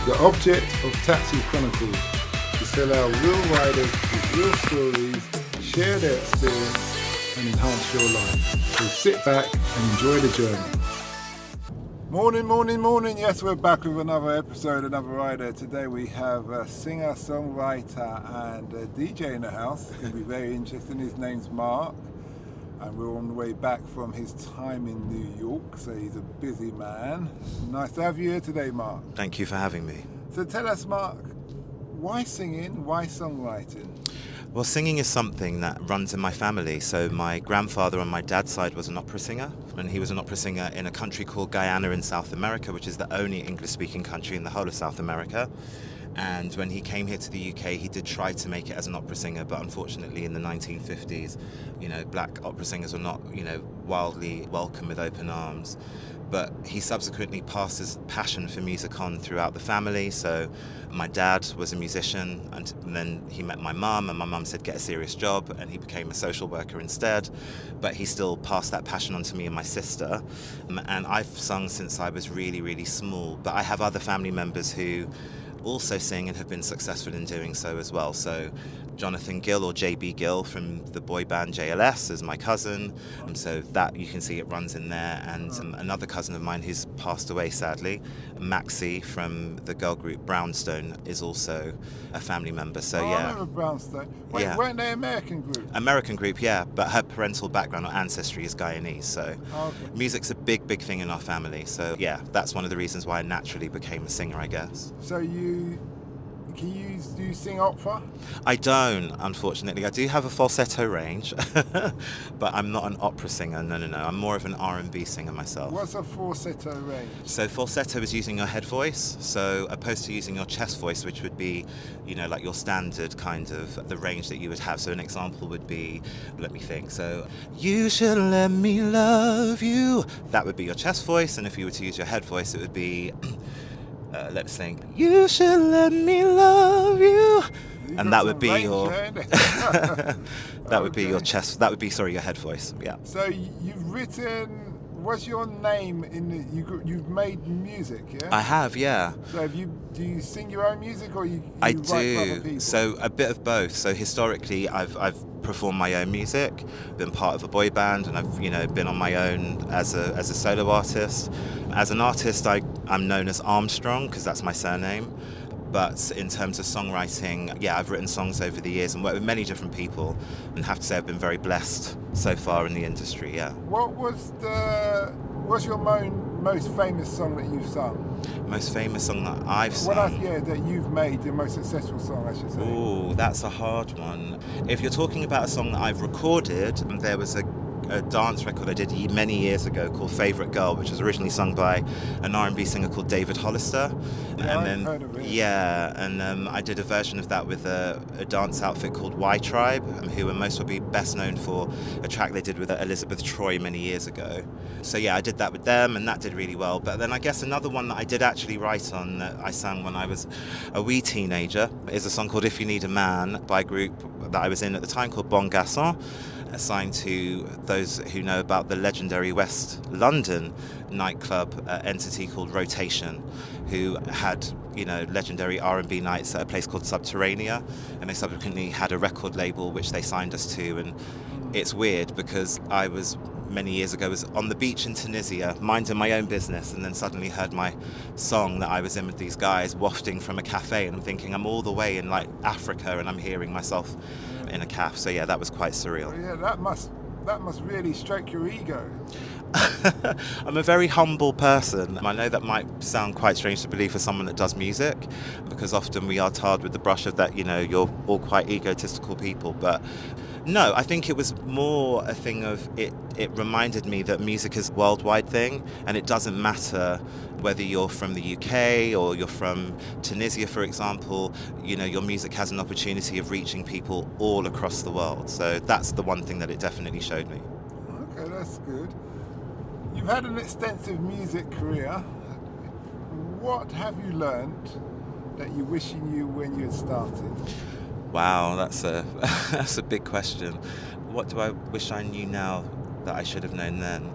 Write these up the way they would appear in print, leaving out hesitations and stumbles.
The object of Taxi Chronicles is to allow real riders with real stories share their experience and enhance your life. So sit back and enjoy the journey. Morning. Yes, we're back with another episode, another rider. Today we have a singer, songwriter and a DJ in the house. It's going to be very interesting. His name's Mark. And we're on the way back from his time in New York, so he's a busy man. Nice to have you here today, Mark. Thank you for having me. So tell us, Mark, why singing, why songwriting? Well, singing is something that runs in my family. So my grandfather on my dad's side was an opera singer, and he was an opera singer in a country called Guyana in South America, which is the only English-speaking country in the whole of South America. And when he came here to the UK, he did try to make it as an opera singer, but unfortunately in the 1950s, black opera singers were not, wildly welcome with open arms. But he subsequently passed his passion for music on throughout the family. So my dad was a musician, and then he met my mum, and my mum said, get a serious job, and he became a social worker instead. But he still passed that passion on to me and my sister. And I've sung since I was really, really small. But I have other family members who also sing and have been successful in doing so as well. So Jonathan Gill, or JB Gill, from the boy band JLS, is my cousin, and so that you can see it runs in there. And another cousin of mine who's passed away sadly, Maxie from the girl group Brownstone, is also a family member. So I yeah. remember Brownstone. Wait, Yeah. weren't they American group? American group, yeah, but her parental background or ancestry is Guyanese, so Okay. music's a big thing in our family. So yeah, that's one of the reasons why I naturally became a singer, I guess. So do you sing opera? I don't, unfortunately. I do have a falsetto range, but I'm not an opera singer. No. I'm more of an R&B singer myself. What's a falsetto range? So falsetto is using your head voice, so opposed to using your chest voice, which would be, like your standard kind of the range that you would have. So an example would be, let me think. So, you should let me love you. That would be your chest voice, and if you were to use your head voice, it would be... let's think. You should let me love you, and that would be your. That would be your chest. That would be your head voice. Yeah. So you've written. What's your name in the? You've made music, yeah. I have, yeah. So do you sing your own music, or you I write for other do. people? So a bit of both. So historically, I've performed my own music, been part of a boy band, and I've been on my own as a solo artist. As an artist, I'm known as Armstrong because that's my surname. But in terms of songwriting, yeah, I've written songs over the years and worked with many different people, and have to say I've been very blessed so far in the industry. Yeah. What's your most famous song that you've sung? Most famous song that I've sung? That you've made, the most successful song, I should say. Ooh, that's a hard one. If you're talking about a song that I've recorded, there was a dance record I did many years ago called Favourite Girl, which was originally sung by an R&B singer called David Hollister. Yeah, and I've then heard of it. Yeah, and I did a version of that with a dance outfit called Y Tribe, who are most probably best known for a track they did with Elizabeth Troy many years ago. So yeah, I did that with them, and that did really well. But then I guess another one that I did actually write on, that I sang when I was a wee teenager, is a song called If You Need a Man by a group that I was in at the time called Bon Garçon, assigned to those who know about the legendary West London nightclub entity called Rotation, who had legendary R&B nights at a place called Subterranea, and they subsequently had a record label which they signed us to. And it's weird because I was many years ago was on the beach in Tunisia minding my own business, and then suddenly heard my song that I was in with these guys wafting from a cafe, and I'm thinking I'm all the way in Africa and I'm hearing myself in a cafe. So yeah, that was quite surreal. Yeah, that must really stroke your ego. I'm a very humble person. I know that might sound quite strange to believe for someone that does music, because often we are tarred with the brush of that, you're all quite egotistical people. But no, I think it was more a thing of it reminded me that music is a worldwide thing, and it doesn't matter whether you're from the UK or you're from Tunisia, for example. Your music has an opportunity of reaching people all across the world. So that's the one thing that it definitely showed me. Okay, that's good. You've had an extensive music career. What have you learned that you wish you knew when you had started? Wow, that's a big question. What do I wish I knew now that I should have known then?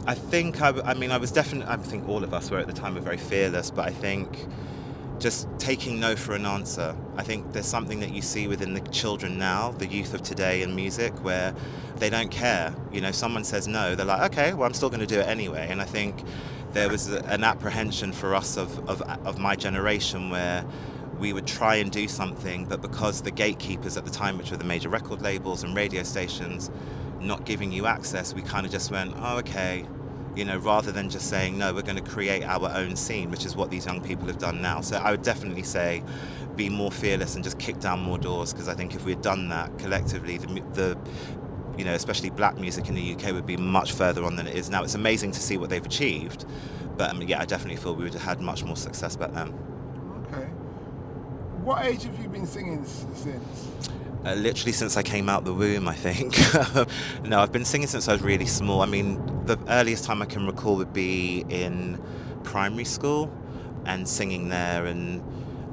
I think I was definitely. I think all of us were at the time very fearless, but I think just taking no for an answer. I think there's something that you see within the children now, the youth of today in music, where they don't care. You know, someone says no, they're like, okay, well, I'm still going to do it anyway. And I think there was an apprehension for us of my generation where we would try and do something, but because the gatekeepers at the time, which were the major record labels and radio stations, not giving you access, we kind of just went, oh, okay, you know, rather than just saying, no, we're going to create our own scene, which is what these young people have done now. So I would definitely say be more fearless and just kick down more doors, because I think if we had done that collectively, the you know, especially black music in the UK would be much further on than it is now. It's amazing to see what they've achieved, but yeah, I definitely feel we would have had much more success back then. Okay. What age have you been singing since? Literally since I came out the womb, I think. No, I've been singing since I was really small. I mean, the earliest time I can recall would be in primary school and singing there. And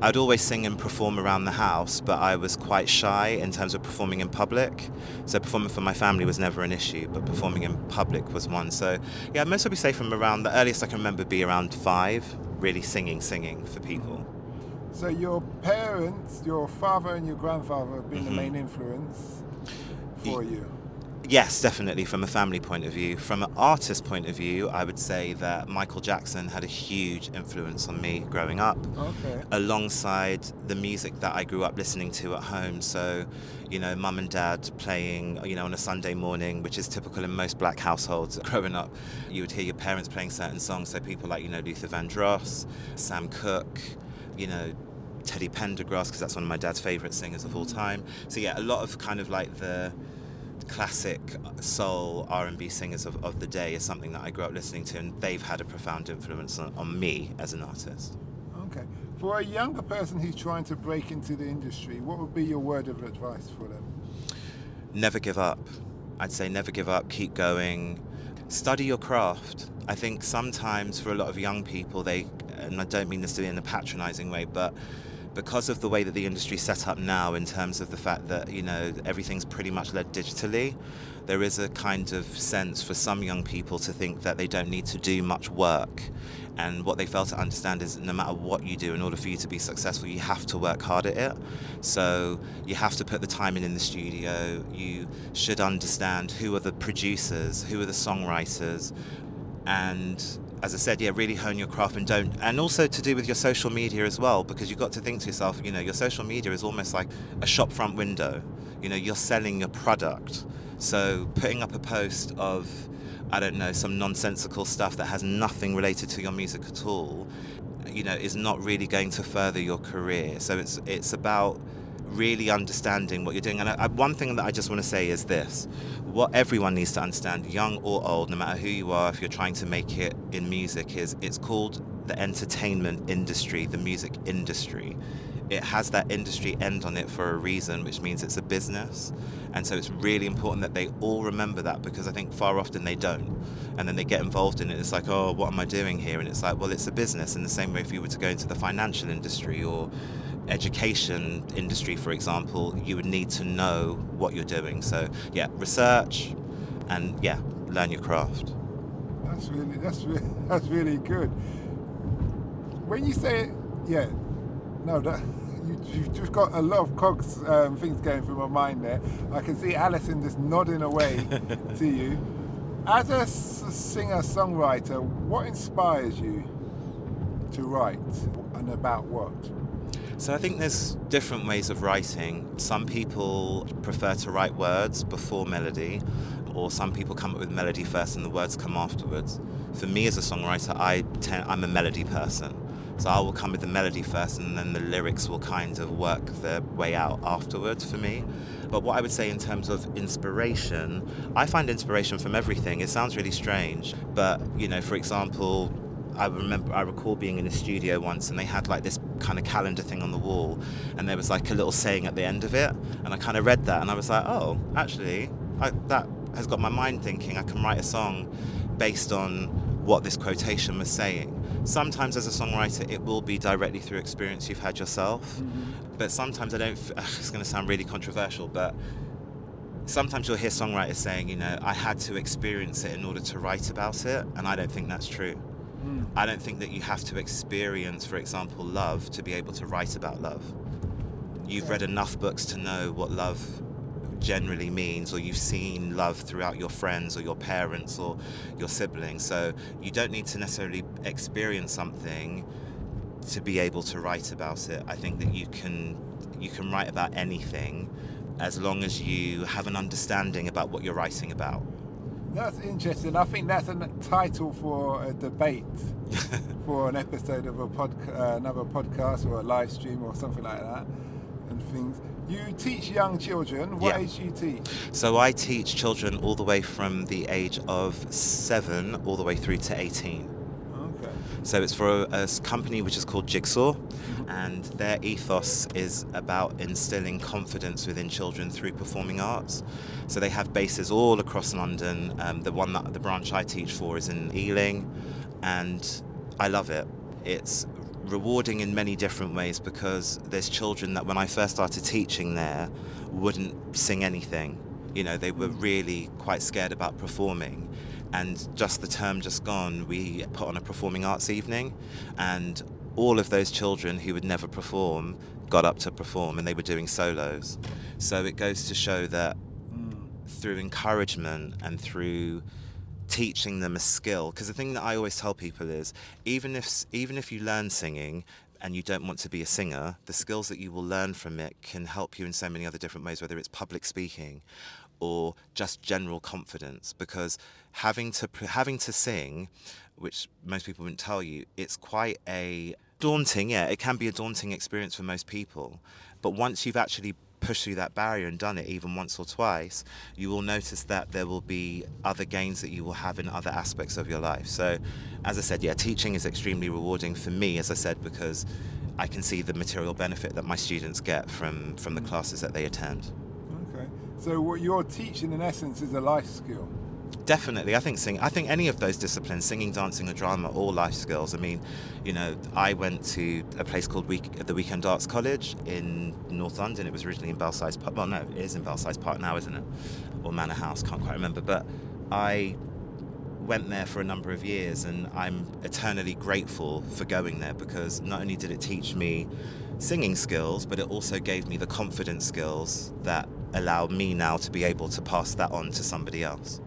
I'd always sing and perform around the house, but I was quite shy in terms of performing in public. So performing for my family was never an issue, but performing in public was one. So yeah, I'd most probably say from around, the earliest I can remember be around 5, really singing for people. So your parents, your father and your grandfather have been the main influence for you? Yes, definitely, from a family point of view. From an artist point of view, I would say that Michael Jackson had a huge influence on me growing up, alongside the music that I grew up listening to at home. So, you know, mum and dad playing, you know, on a Sunday morning, which is typical in most black households growing up. You would hear your parents playing certain songs, so people like, you know, Luther Vandross, Sam Cooke, you know, Teddy Pendergrass, because that's one of my dad's favourite singers of all time. So yeah, a lot of kind of like the classic soul R&B singers of the day is something that I grew up listening to, and they've had a profound influence on me as an artist. Okay. For a younger person who's trying to break into the industry, what would be your word of advice for them? Never give up. I'd say never give up, keep going, study your craft. I think sometimes for a lot of young people, and I don't mean this to be in a patronising way, but because of the way that the industry's set up now, in terms of the fact that, you know, everything's pretty much led digitally, there is a kind of sense for some young people to think that they don't need to do much work. And what they fail to understand is no matter what you do, in order for you to be successful, you have to work hard at it. So you have to put the time in the studio. You should understand who are the producers, who are the songwriters, and as I said, yeah, really hone your craft and also to do with your social media as well, because you've got to think to yourself, you know, your social media is almost like a shop front window. You know, you're selling your product. So putting up a post of, I don't know, some nonsensical stuff that has nothing related to your music at all, you know, is not really going to further your career. So it's about really understanding what you're doing. And one thing that I just want to say is this: what everyone needs to understand, young or old, no matter who you are, if you're trying to make it in music, is it's called the entertainment industry, the music industry. It has that industry end on it for a reason, which means it's a business. And so it's really important that they all remember that, because I think far often they don't. And then they get involved in it. It's like, oh, what am I doing here? And it's like, well, it's a business. In the same way, if you were to go into the financial industry or education industry, for example, you would need to know what you're doing. So yeah, research and yeah, learn your craft. That's really good. When you say you've just got a lot of cogs things going through my mind there. I can see Alison just nodding away to you. As a singer-songwriter, what inspires you to write, and about what? So I think there's different ways of writing. Some people prefer to write words before melody, or some people come up with melody first and the words come afterwards. For me as a songwriter, I'm a melody person. So I will come with the melody first, and then the lyrics will kind of work their way out afterwards for me. But what I would say in terms of inspiration, I find inspiration from everything. It sounds really strange, but, you know, for example, I recall being in a studio once, and they had like this kind of calendar thing on the wall, and there was like a little saying at the end of it, and I kind of read that, and I was like, oh, actually, that has got my mind thinking. I can write a song based on what this quotation was saying. Sometimes as a songwriter, it will be directly through experience you've had yourself, but sometimes it's going to sound really controversial, but sometimes you'll hear songwriters saying, you know, I had to experience it in order to write about it, and I don't think that's true. I don't think that you have to experience, for example, love to be able to write about love. You've read enough books to know what love generally means, or you've seen love throughout your friends or your parents or your siblings. So you don't need to necessarily experience something to be able to write about it. I think that you can write about anything as long as you have an understanding about what you're writing about. That's interesting. I think that's a title for a debate for an episode of another podcast or a live stream or something like that, and things. You teach young children. What age do you teach? So I teach children all the way from the age of 7 all the way through to 18. Okay. So it's for a company which is called Jigsaw, and their ethos is about instilling confidence within children through performing arts. So they have bases all across London. The branch I teach for is in Ealing, and I love it. It's rewarding in many different ways because there's children that when I first started teaching there wouldn't sing anything. You know, they were really quite scared about performing. And just the term just gone, we put on a performing arts evening, and all of those children who would never perform got up to perform, and they were doing solos. So it goes to show that through encouragement and through teaching them a skill, because the thing that I always tell people is even if you learn singing and you don't want to be a singer, the skills that you will learn from it can help you in so many other different ways, whether it's public speaking or just general confidence. Because having to sing, which most people wouldn't tell you, it's quite a daunting, it can be a daunting experience for most people. But once you've actually pushed through that barrier and done it even once or twice, you will notice that there will be other gains that you will have in other aspects of your life. So, as I said, teaching is extremely rewarding for me, as I said, because I can see the material benefit that my students get from the classes that they attend. Okay. So what you're teaching in essence is a life skill. Definitely. I think any of those disciplines, singing, dancing, or drama, all life skills. I mean, I went to a place called the Weekend Arts College in North London. It was originally in Belsize Park. Well, no, it is in Belsize Park now, isn't it? Or Manor House, can't quite remember. But I went there for a number of years, and I'm eternally grateful for going there, because not only did it teach me singing skills, but it also gave me the confidence skills that allow me now to be able to pass that on to somebody else.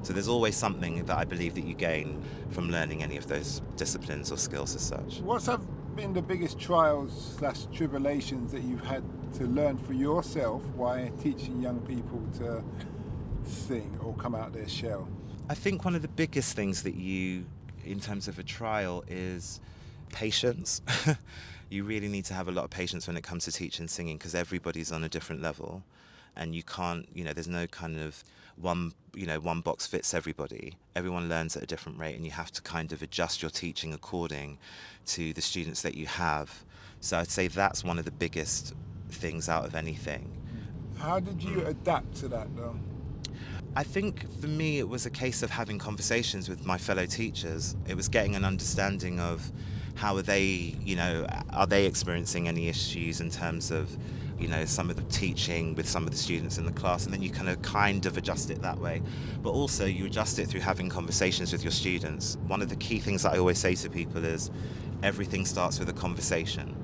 So there's always something that I believe that you gain from learning any of those disciplines or skills as such. What's have been the biggest trials/tribulations that you've had to learn for yourself while teaching young people to sing or come out their shell? I think one of the biggest things that in terms of a trial, is patience. You really need to have a lot of patience when it comes to teaching singing, because everybody's on a different level, and you can't, there's no kind of one box fits everybody. Everyone learns at a different rate, and you have to kind of adjust your teaching according to the students that you have. So I'd say that's one of the biggest things out of anything. How did you adapt to that though? I think for me it was a case of having conversations with my fellow teachers. It was getting an understanding of how are they experiencing any issues in terms of some of the teaching with some of the students in the class, and then you kind of adjust it that way. But also you adjust it through having conversations with your students. One of the key things that I always say to people is everything starts with a conversation.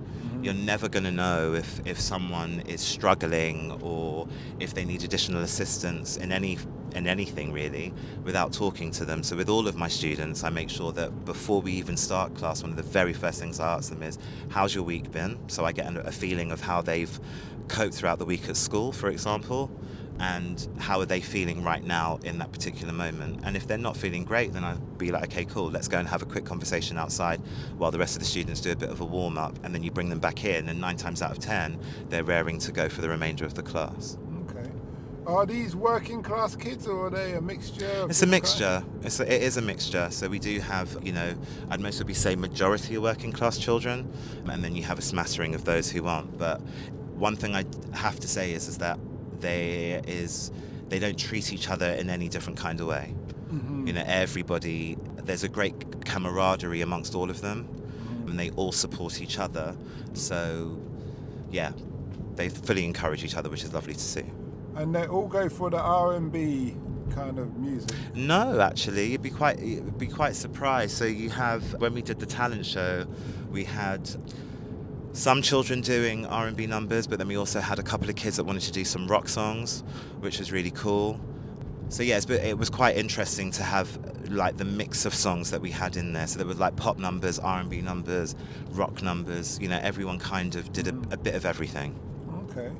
You're never going to know if someone is struggling or if they need additional assistance in anything really without talking to them. So with all of my students, I make sure that before we even start class, one of the very first things I ask them is, how's your week been? So I get a feeling of how they've coped throughout the week at school, for example, and how are they feeling right now in that particular moment. And if they're not feeling great, then I'd be like, okay, cool, let's go and have a quick conversation outside while the rest of the students do a bit of a warm-up, and then you bring them back in, and 9 times out of 10 they're raring to go for the remainder of the class. Okay. Are these working class kids, or are they a mixture? It's a mixture. It is a mixture. So we do have, I'd mostly say majority of working class children, and then you have a smattering of those who aren't. But one thing I have to say is that they don't treat each other in any different kind of way. Everybody, there's a great camaraderie amongst all of them, and they all support each other. So they fully encourage each other, which is lovely to see. And they all go for the R&B kind of music? No, actually, you'd be quite surprised. So you have, when we did the talent show, we had some children doing R&B numbers, but then we also had a couple of kids that wanted to do some rock songs, which was really cool. So yes, but it was quite interesting to have like the mix of songs that we had in there. So there was like pop numbers, R&B numbers, rock numbers. You know, everyone kind of did a bit of everything. Okay.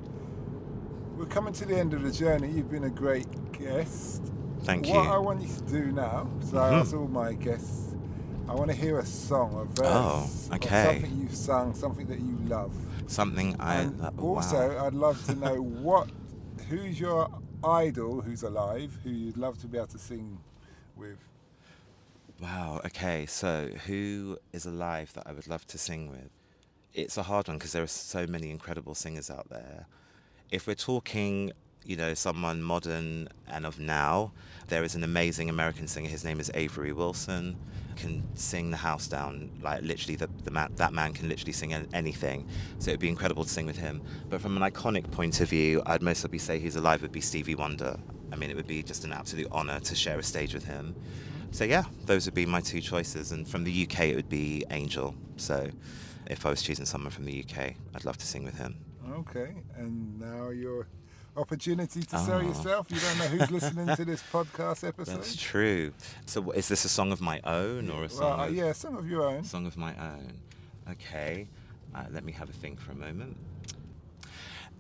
We're coming to the end of the journey. You've been a great guest. Thank you. What I want you to do now, so I ask all my guests, I want to hear a song, a verse, of something you've sung, something that you love. Something Also, I'd love to know who's your idol who's alive, who you'd love to be able to sing with. Wow, okay, so who is alive that I would love to sing with? It's a hard one because there are so many incredible singers out there. If we're talking, you know, someone modern and of now, there is an amazing American singer. His name is Avery Wilson. Can sing the house down, like literally that man can literally sing anything. So it'd be incredible to sing with him. But from an iconic point of view, I'd most probably say who's alive would be Stevie Wonder. I mean, it would be just an absolute honour to share a stage with him. So yeah, those would be my two choices. And from the UK, it would be Angel. So if I was choosing someone from the UK, I'd love to sing with him. Okay, and now your opportunity to sell yourself. You don't know who's listening to this podcast episode. That's true. So is this a song of my own or a song? A song of your own. Song of my own. Okay. Let me have a think for a moment.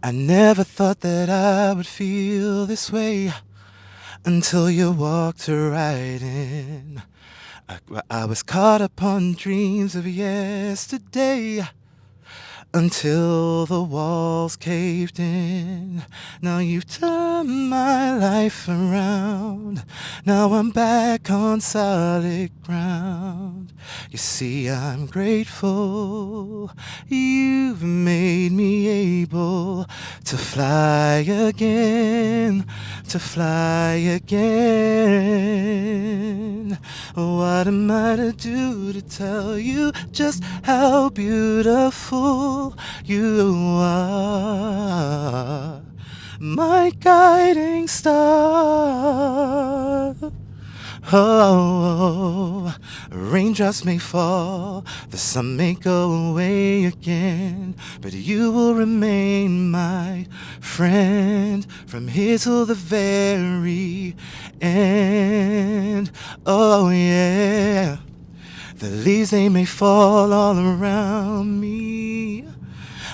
I never thought that I would feel this way until you walked right in. I was caught up on dreams of yesterday until the walls caved in. Now you've turned my life around. Now I'm back on solid ground. You see, I'm grateful. You've made me able to fly again, to fly again. What am I to do to tell you just how beautiful you are? My guiding star. Oh, raindrops may fall, the sun may go away again, but you will remain my friend from here till the very end. Oh yeah, the leaves they may fall all around me,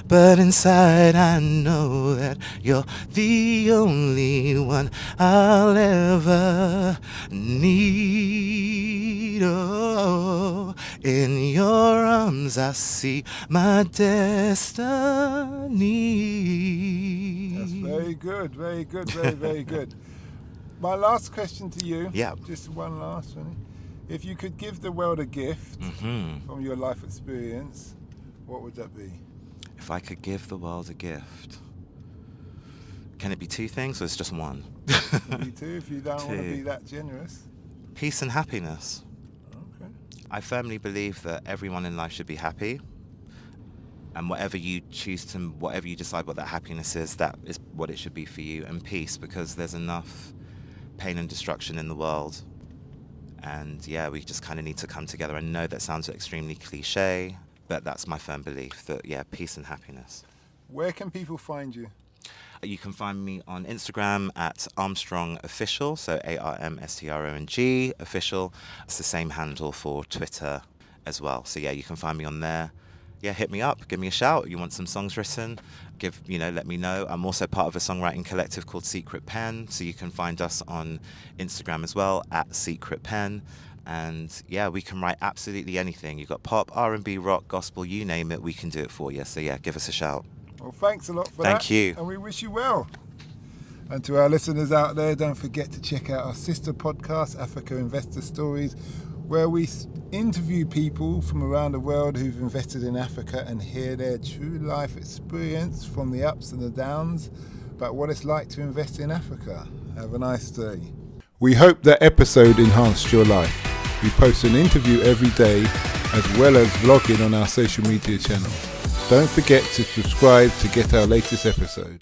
but inside I know that you're the only one I'll ever need. Oh, in your arms I see my destiny. That's very good, very good, very, very good. My last question to you, just one last one. If you could give the world a gift from your life experience, what would that be? If I could give the world a gift, can it be two things or it's just one? Maybe two, if you don't want to be that generous. Peace and happiness. Okay. I firmly believe that everyone in life should be happy. And whatever you decide what that happiness is, that is what it should be for you. And peace, because there's enough pain and destruction in the world. And yeah, we just kind of need to come together. I know that sounds extremely cliche, but that's my firm belief that, yeah, peace and happiness. Where can people find you? You can find me on Instagram at Armstrong Official, so ARMSTRONG Official. It's the same handle for Twitter as well. So yeah, you can find me on there. Yeah, hit me up, give me a shout. You want some songs written? Let me know. I'm also part of a songwriting collective called Secret Pen, so you can find us on Instagram as well at Secret Pen. And yeah, we can write absolutely anything. You've got pop, R&B, rock, gospel, you name it, we can do it for you. So yeah, give us a shout. Well, thanks a lot for that. Thank you. And we wish you well. And to our listeners out there, don't forget to check out our sister podcast, Africa Investor Stories, where we interview people from around the world who've invested in Africa and hear their true life experience from the ups and the downs about what it's like to invest in Africa. Have a nice day. We hope that episode enhanced your life. We post an interview every day as well as vlogging on our social media channels. Don't forget to subscribe to get our latest episode.